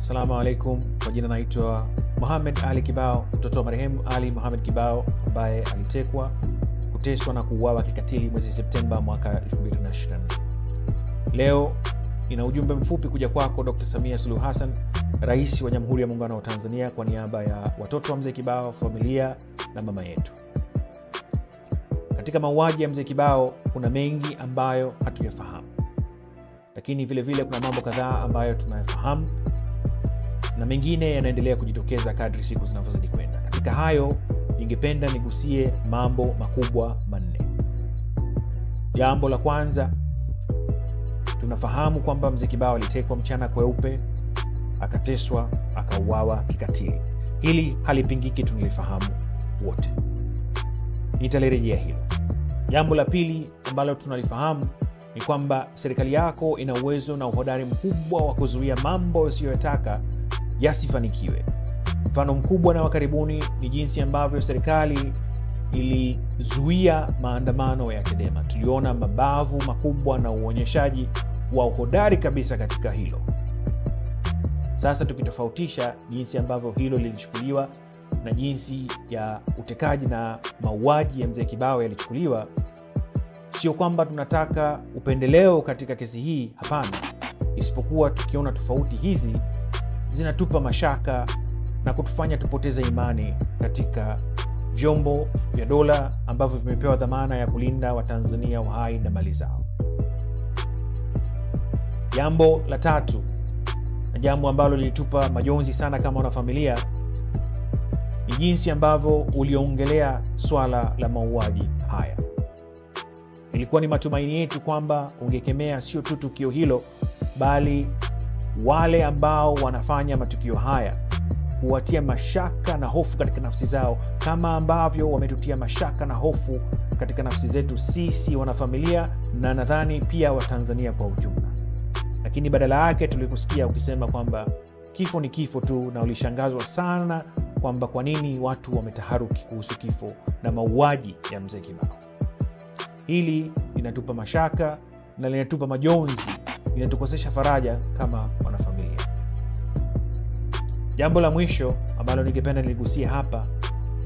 Assalamu alaikum. Kwa jina naitwa Mohamed Ali Kibao, mtoto wa marehemu Ali Mohamed Kibao ambaye alitekwa, kuteswa na kuuawa kikatili mwezi Septemba mwaka 2024. Leo nina ujumbe mfupi kuja kwako Dr. Samia Suluhu Hassan, Rais wa Jamhuri ya Muungano wa Tanzania, kwa niaba ya watoto wa Mzee Kibao, familia na mama yetu. Katika mauaji ya Mzee Kibao kuna mengi ambayo hatuyafahamu, lakini vile vile kuna mambo kadhaa ambayo tunayafahamu na mengine yanaendelea kujitokeza kadri siku zinavyozidi kwenda. Katika hayo ningependa nigusie mambo makubwa manne. Jambo la kwanza, tunafahamu kwamba Mzee Kibao alitekwa mchana kweupe, akateswa, akauawa kikatili. Hili halipingiki, tunalifahamu wote. Nitalirejea hilo. Jambo la pili ambalo tunalifahamu ni kwamba serikali yako ina uwezo na uhodari mkubwa wa kuzuia mambo usiyotaka yasifanikiwe. Mfano mkubwa na wa karibuni ni jinsi ambavyo serikali ilizuia maandamano ya Chadema. Tuliona mabavu makubwa na uonyeshaji wa uhodari kabisa katika hilo. Sasa tukitofautisha jinsi ambavyo hilo lilichukuliwa na jinsi ya utekaji na mauaji ya Mzee Kibao yalichukuliwa, sio kwamba tunataka upendeleo katika kesi hii, hapana. Isipokuwa tukiona tofauti hizi zinatupa mashaka na kutufanya tupoteze imani katika vyombo vya dola ambavyo vimepewa dhamana ya kulinda Watanzania uhai na mali zao. Jambo la tatu, na jambo ambalo lilitupa majonzi sana kama wanafamilia, ni jinsi ambavyo uliongelea swala la mauaji haya. Ilikuwa ni matumaini yetu kwamba ungekemea sio tu tukio hilo, bali wale ambao wanafanya matukio haya, kuwatia mashaka na hofu katika nafsi zao, kama ambavyo wametutia mashaka na hofu katika nafsi zetu sisi wanafamilia, na nadhani pia Watanzania kwa ujumla. Lakini badala yake tulikusikia ukisema kwamba kifo ni kifo tu, na ulishangazwa sana kwamba kwa nini watu wametaharuki kuhusu kifo na mauaji ya Mzee Kibao. Hili linatupa mashaka na linatupa majonzi, linatukosesha faraja kama wanafamilia. Jambo la mwisho ambalo ningependa niligusie hapa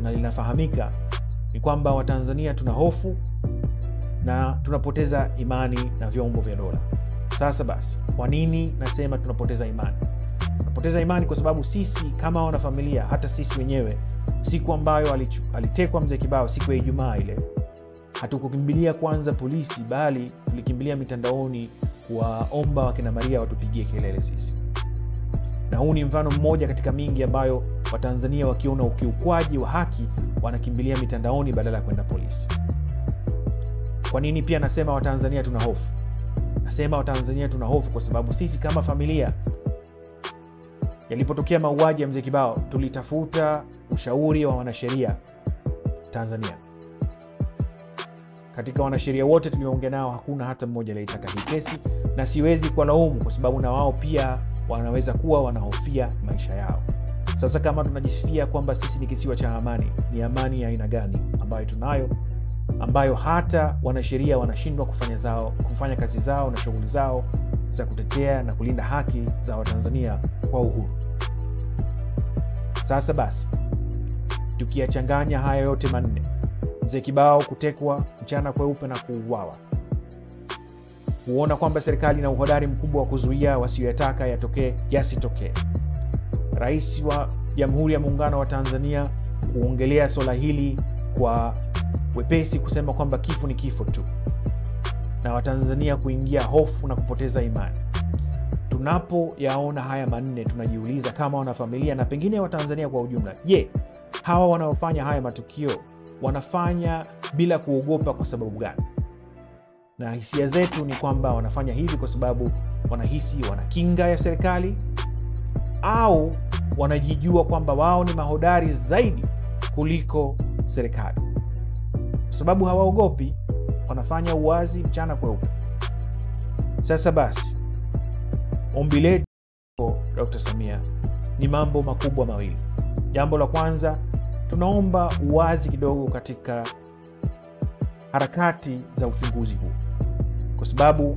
na linafahamika ni kwamba Watanzania tuna hofu na tunapoteza imani na vyombo vya dola. Sasa basi, kwa nini nasema tunapoteza imani? Tunapoteza imani kwa sababu sisi kama wanafamilia, hata sisi wenyewe, siku ambayo alitekwa Mzee Kibao, siku ya Ijumaa ile, hatukukimbilia kwanza polisi, bali tulikimbilia mitandaoni kuwaomba wakina Maria watupigie kelele sisi. Na huu ni mfano mmoja katika mingi ambayo Watanzania wakiona ukiukwaji wa haki wanakimbilia mitandaoni badala ya kwenda polisi. Kwa nini pia nasema Watanzania tuna hofu? Nasema Watanzania tuna hofu kwa sababu sisi kama familia, yalipotokea mauaji ya Mzee Kibao, tulitafuta ushauri wa wanasheria Tanzania. Katika wanasheria wote tulioongea nao, hakuna hata mmoja aliyetaka hii kesi, na siwezi kuwalaumu kwa sababu na wao pia wanaweza kuwa wanahofia maisha yao. Sasa kama tunajisifia kwamba sisi ni kisiwa cha amani, ni amani ya aina gani ambayo tunayo, ambayo hata wanasheria wanashindwa kufanya kazi zao na shughuli zao za kutetea na kulinda haki za Watanzania kwa uhuru? Sasa basi, tukiyachanganya haya yote manne, Mzee Kibao kutekwa mchana kweupe na kuuawa, kuona kwamba serikali ina uhodari mkubwa wa kuzuia wasiyotaka yatokee yasitokee, Rais wa Jamhuri ya Muungano wa Tanzania kuongelea swala hili kwa wepesi, kusema kwamba kifo ni kifo tu, na Watanzania kuingia hofu na kupoteza imani. Tunapoyaona haya manne, tunajiuliza kama wanafamilia na pengine Watanzania kwa ujumla, je, hawa wanaofanya haya matukio wanafanya bila kuogopa kwa sababu gani? Na hisia zetu ni kwamba wanafanya hivi kwa sababu wanahisi wana kinga ya serikali, au wanajijua kwamba wao ni mahodari zaidi kuliko serikali. Kwa sababu hawaogopi, wanafanya uwazi mchana kweupe. Sasa basi, ombi letu Dr. Samia ni mambo makubwa mawili. Jambo la kwanza, tunaomba uwazi kidogo katika harakati za uchunguzi huu, kwa sababu